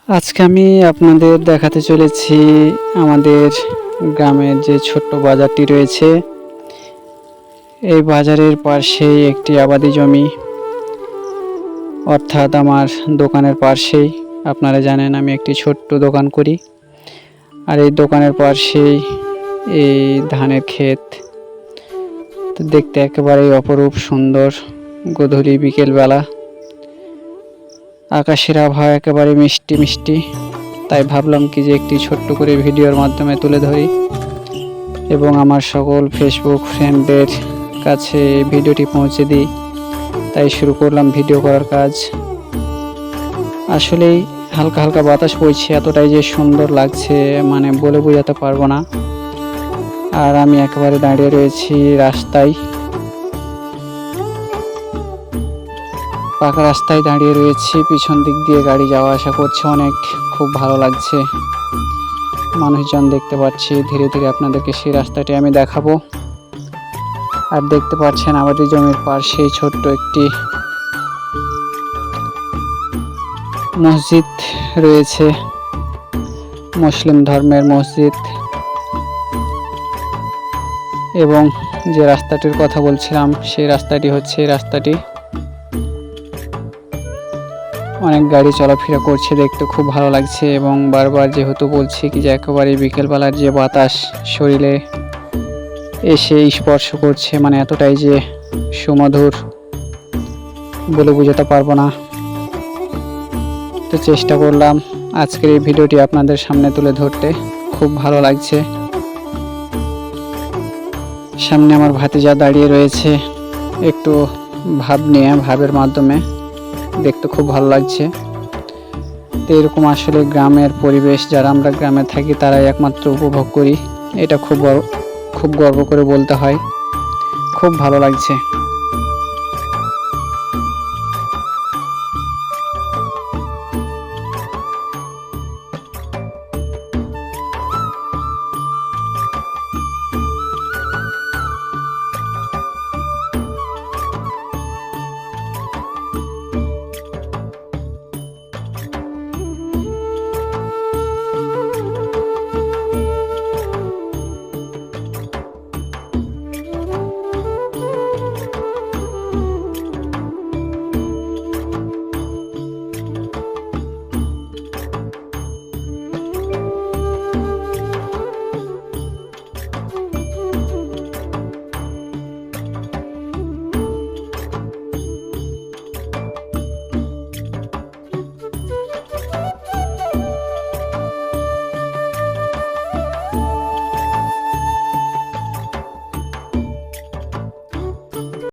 আজকে আমি আপনাদের দেখাতে চলেছি আমাদের গ্রামের যে ছোট্ট বাজারটি রয়েছে। এই বাজারের পাশেই একটি আবাদি জমি, অর্থাৎ আমার দোকানের পাশেই। আপনারা জানেন আমি একটি ছোট্ট দোকান করি, আর এই দোকানের পাশেই এই ধানের ক্ষেত। তো দেখতে একেবারেই অপরূপ সুন্দর। গোধূলি বিকেলবেলা আকাশের আবহাওয়া একেবারে মিষ্টি মিষ্টি। তাই ভাবলাম কি যে একটি ছোট্ট করে ভিডিওর মাধ্যমে তুলে ধরি এবং আমার সকল ফেসবুক ফ্রেন্ডদের কাছে ভিডিওটি পৌঁছে দিই। তাই শুরু করলাম ভিডিও করার কাজ। আসলেই হালকা হালকা বাতাস বইছে, এতটাই যে সুন্দর লাগছে মানে বলে বোঝাতে পারবো না। আর আমি একেবারে দাঁড়িয়ে রয়েছি রাস্তায়, পাকা রাস্তায় দাঁড়িয়ে রয়েছি। পিছন দিক দিয়ে গাড়ি যাওয়া আসা করছে, অনেক খুব ভালো লাগছে। মানুষজন দেখতে পাচ্ছি, ধীরে ধীরে আপনাদেরকে সেই রাস্তাটি আমি দেখাবো। আর দেখতে পাচ্ছেন আবাদি জমির পাশে ছোট্ট একটি মসজিদ রয়েছে, মুসলিম ধর্মের মসজিদ। এবং যে রাস্তাটির কথা বলছিলাম সেই রাস্তাটি হচ্ছে এই রাস্তাটি। অনেক গাড়ি চলাফেরা করছে, দেখতে খুব ভালো লাগছে। এবং বারবার যেহেতু বলছি কি যে একেবারে বিকেলবেলার যে বাতাস শরীরে এসে স্পর্শ করছে, মানে এতটাই যে সুমধুর বলে বোঝাতে পারবো না। তো চেষ্টা করলাম আজকের এই ভিডিওটি আপনাদের সামনে তুলে ধরতে, খুব ভালো লাগছে। সামনে আমার ভাতিজা দাঁড়িয়ে রয়েছে একটু ভাব নিয়ে, ভাবের মাধ্যমে দেখতে খুব ভালো লাগছে। তো এরকম আসলে গ্রামের পরিবেশ, যারা আমরা গ্রামে থাকি তারাই একমাত্র উপভোগ করি। এটা খুব গর্ব করে বলতে হয়, খুব ভালো লাগছে।